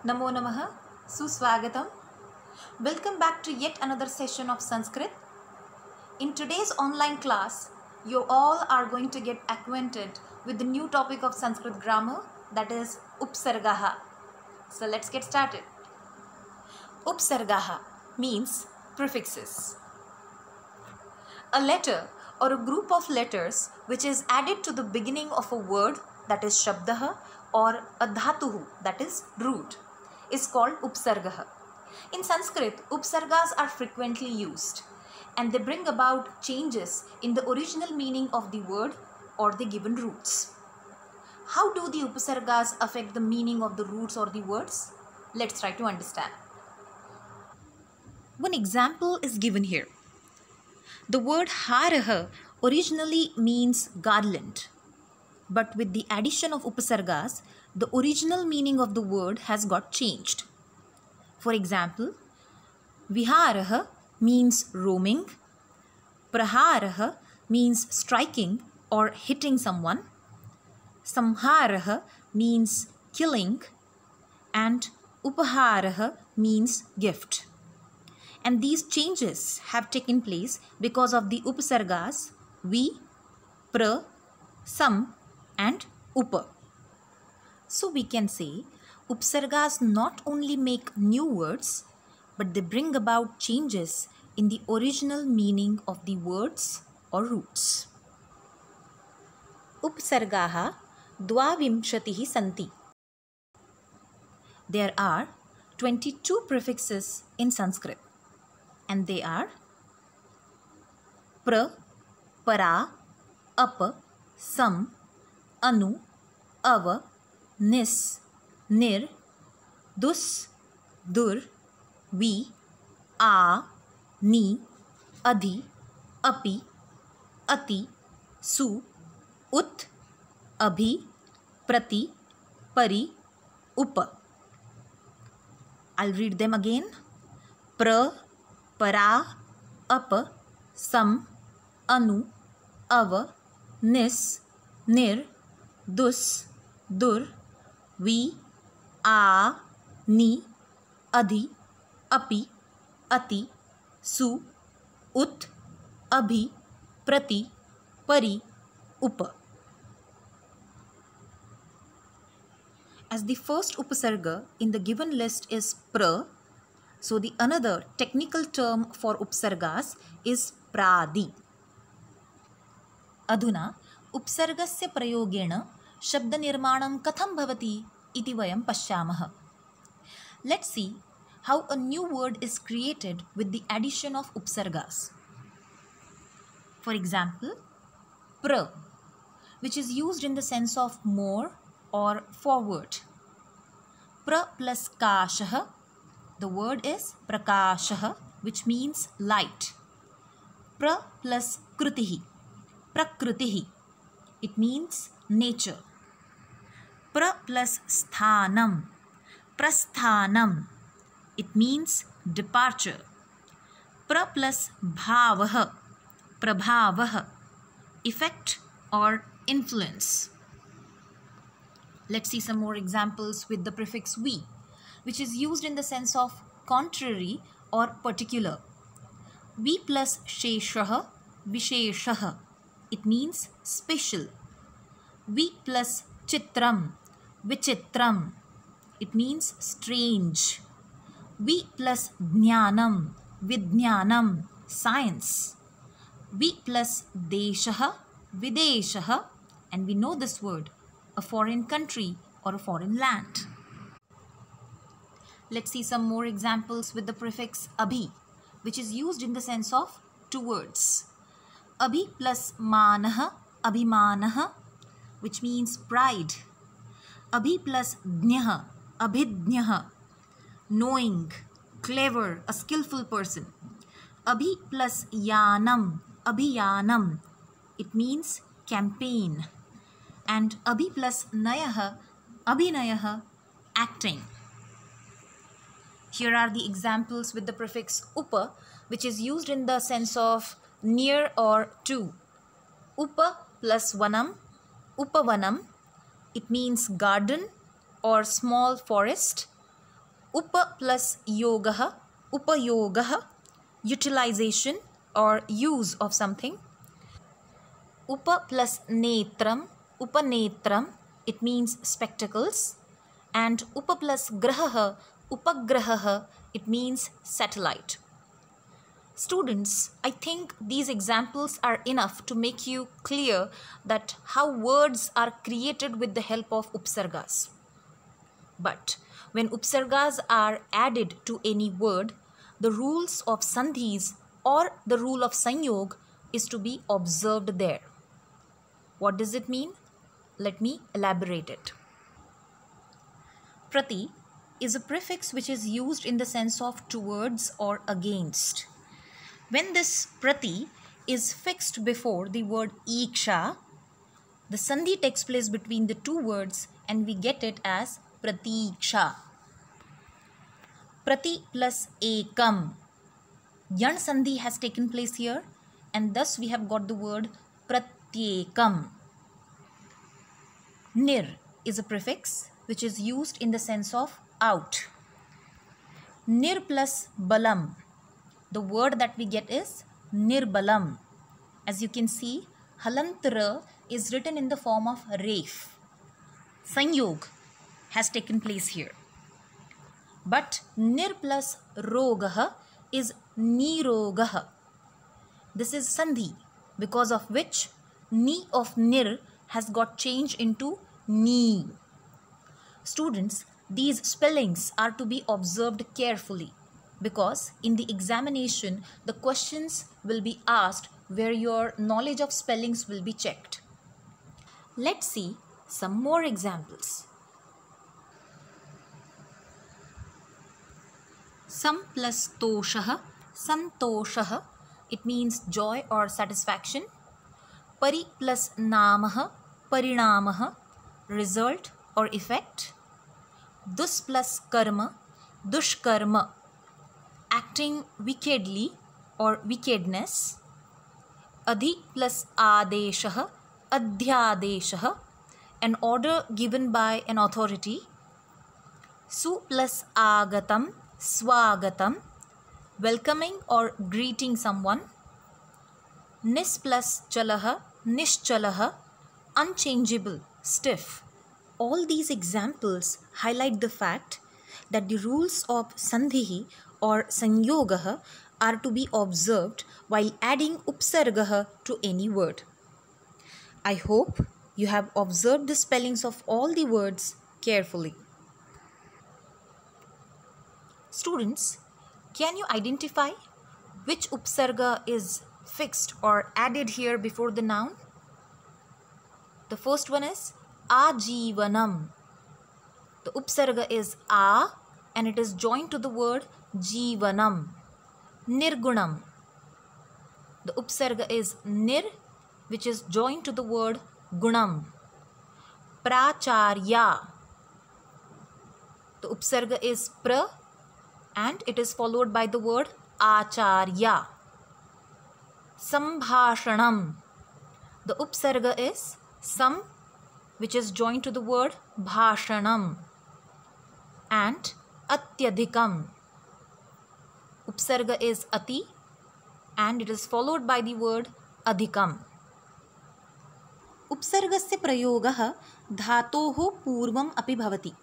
Namo Namaha, Suswagatam. Welcome back to yet another session of Sanskrit. In today's online class, you all are going to get acquainted with the new topic of Sanskrit grammar, that is Upsargaha. So let's get started. Upsargaha means prefixes. A letter or a group of letters which is added to the beginning of a word, that is Shabdaha, or a Dhatuhu, that is root, is called Upsargaha. In Sanskrit, Upsargas are frequently used and they bring about changes in the original meaning of the word or the given roots. How do the Upsargas affect the meaning of the roots or the words? Let's try to understand. One example is given here. The word Haraha originally means garland, but with the addition of Upasargas, the original meaning of the word has got changed. For example, Viharaha means roaming, Praharaha means striking or hitting someone, Samharaha means killing, and Upaharaha means gift. And these changes have taken place because of the Upasargas Vi, Pra, Sam and Upa. So we can say Upsargas not only make new words, but they bring about changes in the original meaning of the words or roots. Upsargaha dvavimshatihi santi. There are 22 prefixes in Sanskrit, and they are pra, para, apa, sam, anu, ava, nis, nir, dus, dur, vi, a, ni, adhi, api, ati, su, ut, abhi, prati, pari, upa. I'll read them again. Pra, para, apa, sam, anu, ava, nis, nir, dus, dur, vi, a, ni, adhi, api, ati, su, ut, abhi, prati, pari, upa. As the first upasarga in the given list is pra, so the another technical term for upsargas is pradi. Adhuna upsargasya prayogena shabda nirmanam katham bhavati iti vayam pashyamah. Let's see how a new word is created with the addition of upsargas. For example, pra, which is used in the sense of more or forward. Pra plus kashaha, the word is prakashaha, which means light. Pra plus kritihi, prakritihi, it means nature. Pra plus sthanam, prasthanam, it means departure. Pra plus bhavaha, prabhavaha, effect or influence. Let's see some more examples with the prefix vi, which is used in the sense of contrary or particular. Vi plus sheshaha, visheshaha, it means special. Vi plus chitram, vichitram, it means strange. Vi plus jnanam, vidnyanam, science. Vi plus deshaha, videshaha, and we know this word, a foreign country or a foreign land. Let's see some more examples with the prefix abhi, which is used in the sense of towards. Abhi plus manaha, abhimanaha, which means pride. Abhi plus dnyaha, abhidnyaha, knowing, clever, a skillful person. Abhi plus yanam, abhiyanam, it means campaign. And abhi plus nayaha, abhinayaha, acting. Here are the examples with the prefix upa, which is used in the sense of near or to. Upa plus vanam, upavanam, it means garden or small forest. Up plus yogah, upayogah, utilization or use of something. Upa plus netram, upanetram, it means spectacles. And upa plus grahaha, upagrahaha, it means satellite. Students, I think these examples are enough to make you clear that how words are created with the help of upsargas. But when upsargas are added to any word, the rules of sandhis or the rule of sanyog is to be observed there. What does it mean? Let me elaborate it. Prati is a prefix which is used in the sense of towards or against. When this prati is fixed before the word iksha, the sandhi takes place between the two words and we get it as pratiksha. Prati plus ekam. Yan sandhi has taken place here and thus we have got the word pratyekam. Nir is a prefix which is used in the sense of out. Nir plus balam. The word that we get is nirbalam. As you can see, halantra is written in the form of ref. Sanyog has taken place here. But nir plus rogah is nirogah. This is sandhi, because of which ni of nir has got changed into ni. Students, these spellings are to be observed carefully because in the examination the questions will be asked where your knowledge of spellings will be checked. Let's see some more examples. Sam plus toshah, santoshah, it means joy or satisfaction. Pari plus namah, parinamah, result or effect. Dus plus karma, dushkarma, acting wickedly or wickedness. Adhi plus adeshah, adhyadeshah, an order given by an authority. Su plus agatam, swagatam, welcoming or greeting someone. Nis plus chalaha, nishchalaha, unchangeable, stiff. All these examples highlight the fact that the rules of sandhi or sanyogah are to be observed while adding upsargah to any word. I hope you have observed the spellings of all the words carefully. Students, can you identify which upsarga is fixed or added here before the noun? The first one is ajivanam. The upsarga is a and it is joined to the word jivanam. Nirgunam. The upsarga is nir which is joined to the word gunam. Pracharya. The upsarga is pra and it is followed by the word acharya. Sambhashanam. The upsarga is sam which is joined to the word bhashanam. And atyadhikam. Upsarga is ati and it is followed by the word adhikam. Upsargasya prayogah dhatoho purvam api bhavati.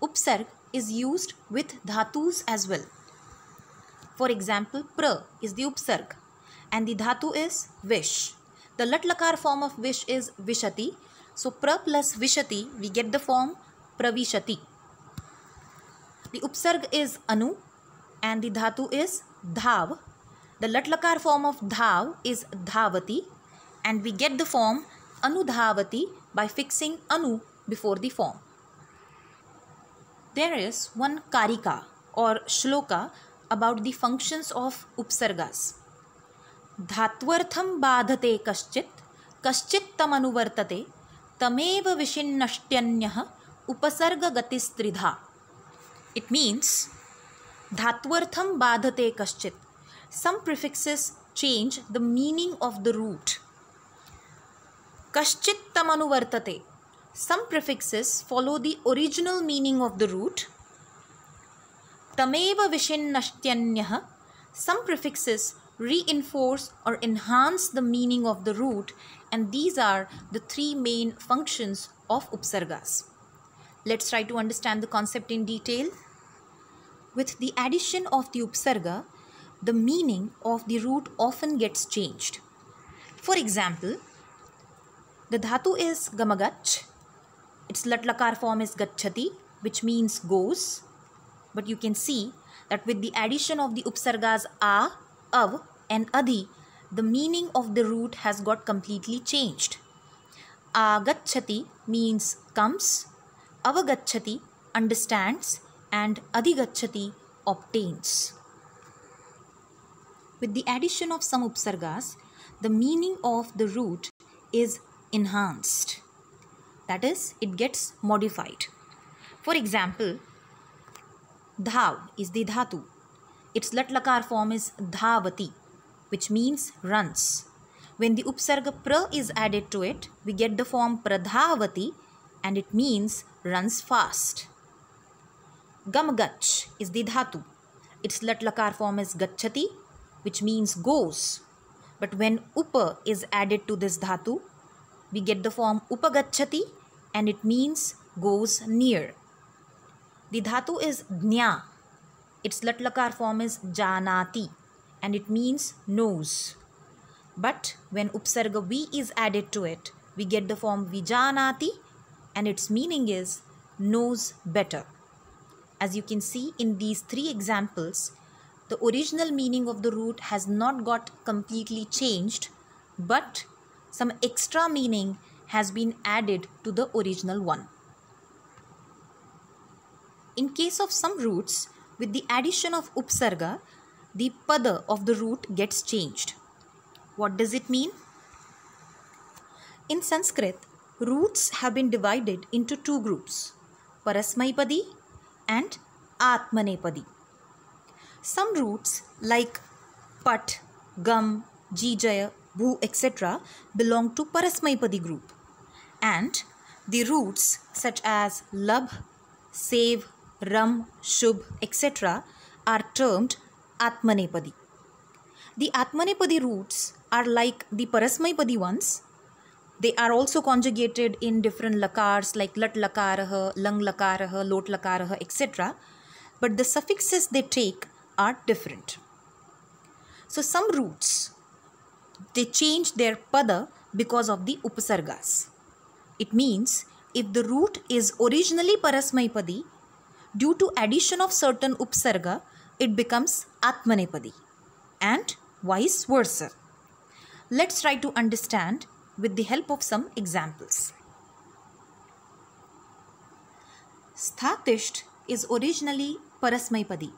Upsarg is used with dhatus as well. For example, pra is the upsarg and the dhatu is vish. The lat lakar form of vish is vishati. So pra plus vishati we get the form pravishati. The upsarg is anu and the dhatu is dhav. The lat lakar form of dhav is dhavati and we get the form anudhavati by fixing anu before the form. There is one karika or shloka about the functions of upsargas. Dhatvartham badhate kaschit, kaschit tam anuvartate, tameva vishinnashtanyah upasarga gatistridha. It means dhatvartham badhate kaschit. Some prefixes change the meaning of the root. Kaschit tam anuvartate. Some prefixes follow the original meaning of the root. Tameva vishinnashtanyah. Some prefixes reinforce or enhance the meaning of the root, and these are the three main functions of upsargas. Let's try to understand the concept in detail. With the addition of the upsarga, the meaning of the root often gets changed. For example, the dhatu is gamagach. Its lat lakar form is gachati, which means goes. But you can see that with the addition of the upsargas a, av and adi, the meaning of the root has got completely changed. Agachati means comes, avagachati understands, and adhigachati obtains. With the addition of some upsargas, the meaning of the root is enhanced. That is, it gets modified. For example, dhav is the dhatu. Its lat lakar form is dhavati, which means runs. When the upsarga pra is added to it, we get the form pradhavati, and it means runs fast. Gamagach is the dhatu. Its lat lakar form is gachati, which means goes. But when upa is added to this dhatu, we get the form upagachati, and it means goes near. The dhatu is dnya. Its lat lakar form is janati, and it means knows. But when upsarga vi is added to it, we get the form vijanati, and its meaning is knows better. As you can see in these three examples, the original meaning of the root has not got completely changed, but some extra meaning has been added to the original one. In case of some roots, with the addition of upsarga, the pada of the root gets changed. What does it mean? In Sanskrit, roots have been divided into two groups, Parasmaipadi and Atmanepadi. Some roots like Pat, Gam, Jijaya, Bhu, etc. belong to Parasmaipadi group, and the roots such as Labh, Sev, Ram, Shubh, etc. are termed Atmanepadi. The Atmanepadi roots are like the Parasmaipadi ones. They are also conjugated in different lakars like lat lakaraha, lang lakaraha, lot lakaraha, etc. But the suffixes they take are different. So some roots, they change their pada because of the upasargas. It means if the root is originally Parasmaipadi, due to addition of certain upsarga, it becomes Atmanepadi, and vice versa. Let's try to understand with the help of some examples. Sthatisht is originally Parasmaipadi.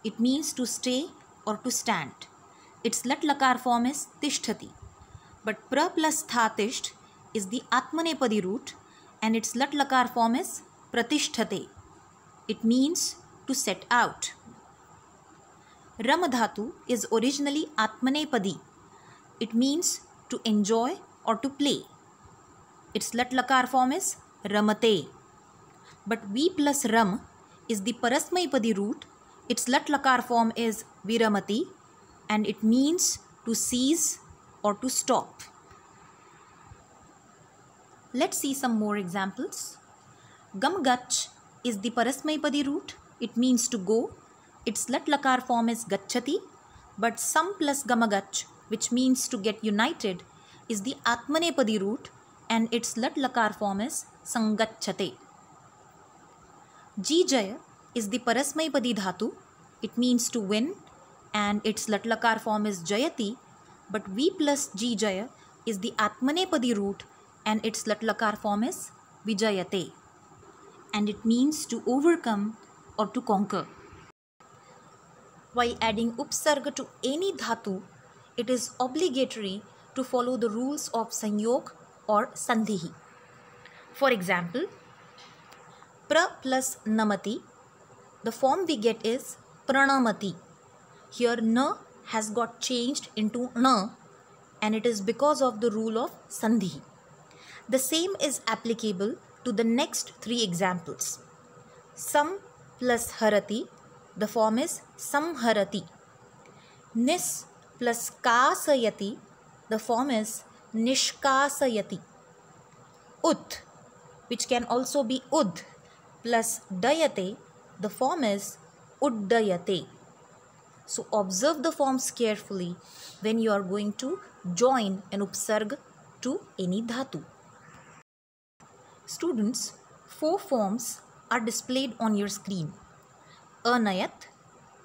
It means to stay or to stand. Its lat lakar form is Tishtati. But pra plus Sthatisht is the Atmanepadi root, and its lat lakar form is Pratisthate. It means to set out. Ramadhatu is originally Atmanepadi. It means to enjoy or to play. Its lat lakar form is Ramate. But V plus Ram is the Parasmaipadi root. Its lat lakar form is Viramati, and it means to cease or to stop. Let's see some more examples. Gamgach is the Parasmaipadi root. It means to go. Its lat lakar form is Gachati, but Sam plus Gamagach, which means to get united, is the Atmanepadi root, and its lat lakar form is Sangachate. Jijaya is the Parasmaipadi dhatu. It means to win, and its lat lakar form is Jayati, but V plus Jijaya is the Atmanepadi root, and its lat lakar form is Vijayate, and it means to overcome or to conquer. While adding upsarga to any dhatu, it is obligatory to follow the rules of sanyog or sandhihi. For example, pra plus namati, the form we get is pranamati. Here na has got changed into na, and it is because of the rule of sandhi. The same is applicable to the next three examples. Sam plus harati, the form is samharati. Nis plus kasayati, the form is nishkasayati. Ut, which can also be ud, plus dayate, the form is uddayate. So observe the forms carefully when you are going to join an upsarg to any dhatu. Students, 4 forms are displayed on your screen: anayat,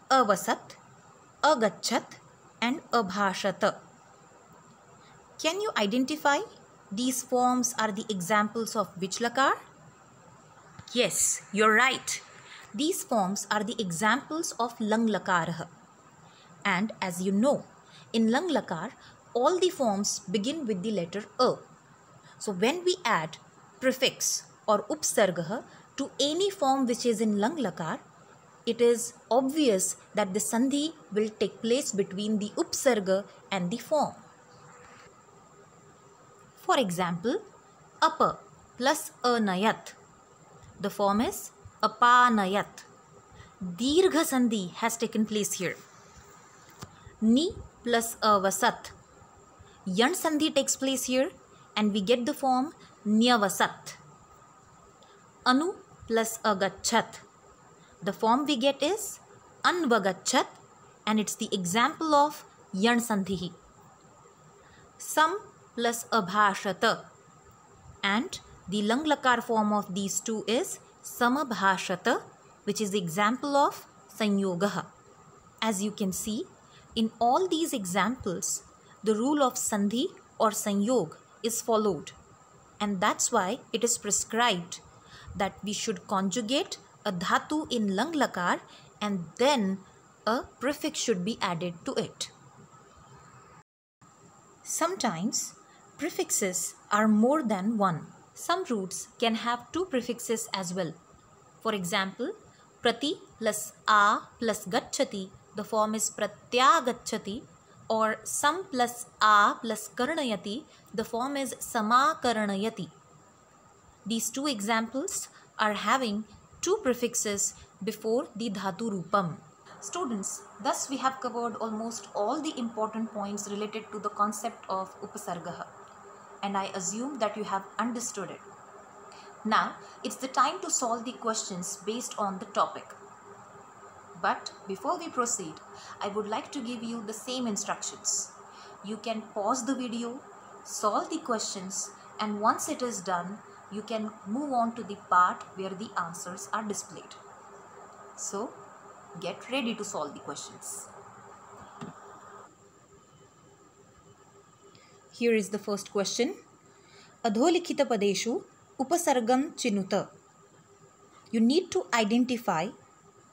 avasat, agachat and abhashat. Can you identify these forms are the examples of which lakar? Yes, you're right. These forms are the examples of lang lakar. And as you know, in lang lakar, all the forms begin with the letter a. So when we add prefix or upsarga to any form which is in lang lakar, it is obvious that the sandhi will take place between the upsarga and the form. For example, apa plus anayat. The form is apanayat. Dirgha sandhi has taken place here. Ni plus avasat. Yan sandhi takes place here and we get the form nyavasat. Anu plus agachat. The form we get is anvagachat and it's the example of yan sandhi. Sam plus abhashata, and the lang lakar form of these two is samabhashata, which is the example of sanyogaha. As you can see, in all these examples, the rule of sandhi or sanyog is followed, and that's why it is prescribed that we should conjugate a dhatu in lang lakar and then a prefix should be added to it. Sometimes prefixes are more than one. Some roots can have 2 prefixes as well. For example, prati plus a plus gacchati, the form is pratyagacchati, or sam plus a plus karanayati, the form is samakaranayati. These 2 examples are having 2 prefixes before the dhatu rupam. Students, thus we have covered almost all the important points related to the concept of upasargaha, and I assume that you have understood it. Now, it's the time to solve the questions based on the topic. But before we proceed, I would like to give you the same instructions. You can pause the video, solve the questions, and once it is done, you can move on to the part where the answers are displayed. So, get ready to solve the questions. Here is the first question. Adholikhita padeshu upasargam chinuta. You need to identify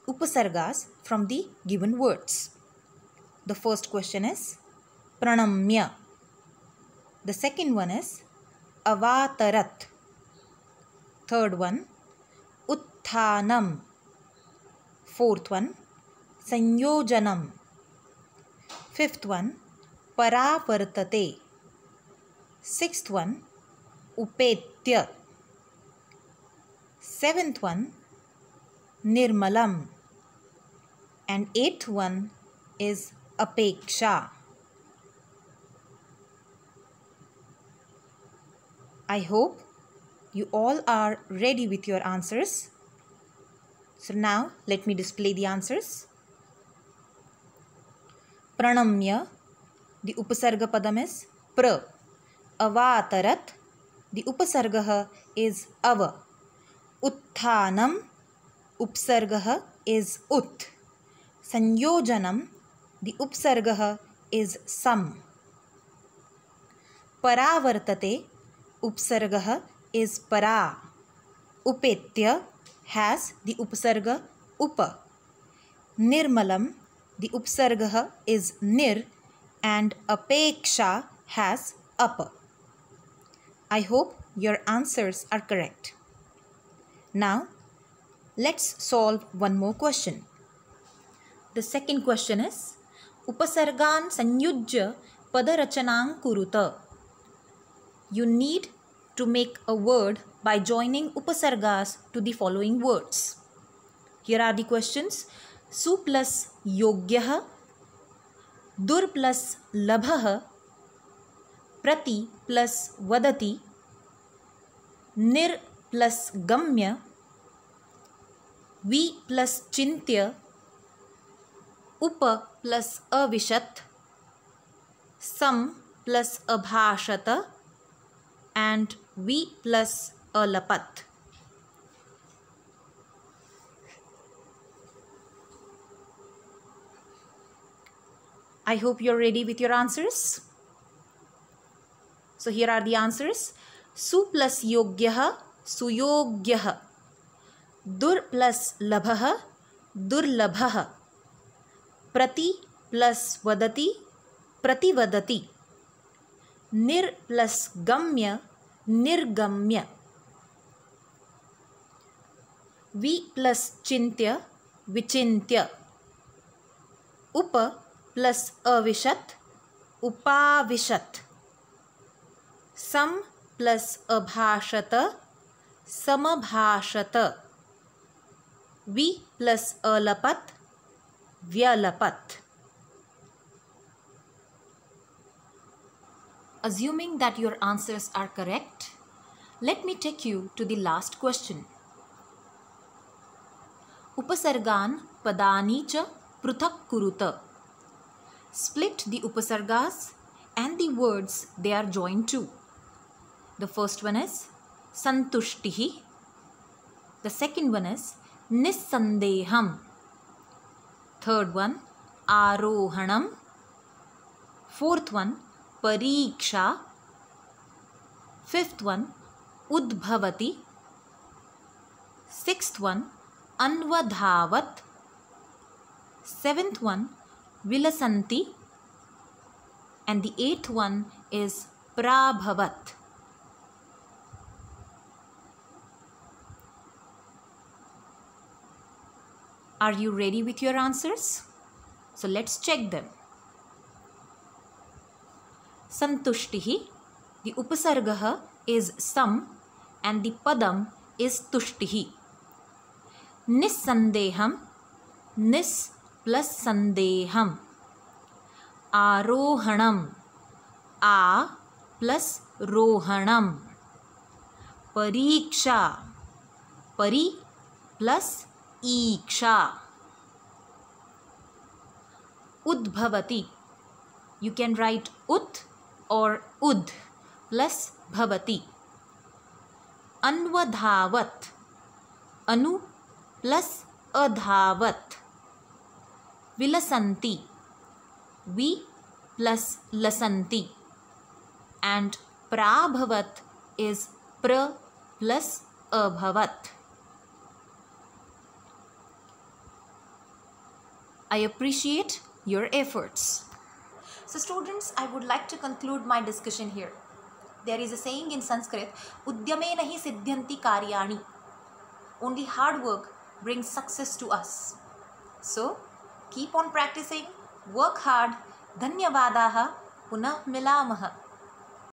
upasargas from the given words. The first question is pranamya. The second one is avatarat. Third one utthanam. Fourth one sanyojanam. Fifth one paravartate. Sixth one upetya. Seventh one nirmalam. And eighth one is apeksha. I hope you all are ready with your answers. So now let me display the answers. Pranamya, the upasarga padam is pra. Avatarat, the upasarga is ava. Utthanam, upsarga is ut. Sanyojanam, the upsarga is sam. Paravartate, upsarga is para. Upetya has the upsarga upa. Nirmalam, the upsarga is nir, and apeksha has apa. I hope your answers are correct. Now, let's solve one more question. The second question is upasargan sanyujya padarachanang kuruta. You need to make a word by joining upasargas to the following words. Here are the questions. सु plus योग्यः, दुर् plus लभः, प्रति plus वदति, निर plus गम्य, वि plus चिन्त्य, उप plus अविशत्, सम प्लस अभाषत and V plus अलपत. I hope you're ready with your answers. So here are the answers. Su plus yogyah, suyogyah. Dur plus labhah, durlabhah. Prati plus vadati, prativadati. Nir plus gamya, nirgamya. Vi plus chintya, vichintya. Upa plus avishat, upavishat. Sam plus abhashata, samabhashata. Vi plus alapat, vyalapat. Assuming that your answers are correct, let me take you to the last question. Upasargan padani cha pruthak kuruta. Split the upasargas and the words they are joined to. The first one is santushtihi. The second one is nissandeham. Third one arohanam. Fourth one pariksha. Fifth one udbhavati. Sixth one anvadhavat. Seventh one vilasanti. And the eighth one is prabhavat. Are you ready with your answers? So let's check them. Santushtihi, the upasargah is sam and the padam is tushtihi. Nissandeham, nis plus sandeham. Arohanam, a plus rohanam. Pariksha, pari plus iksha. Udbhavati, you can write ut or ud plus bhavati. Anvadhavat, anu plus adhavat. Vilasanti, vi plus lasanti. And prabhavat is pra plus abhavat. I appreciate your efforts. So students, I would like to conclude my discussion here. There is a saying in Sanskrit, Udyamena hi siddhyanti karyani. Only hard work brings success to us. So, keep on practicing, work hard. Dhanyavadaha, punah milamaha.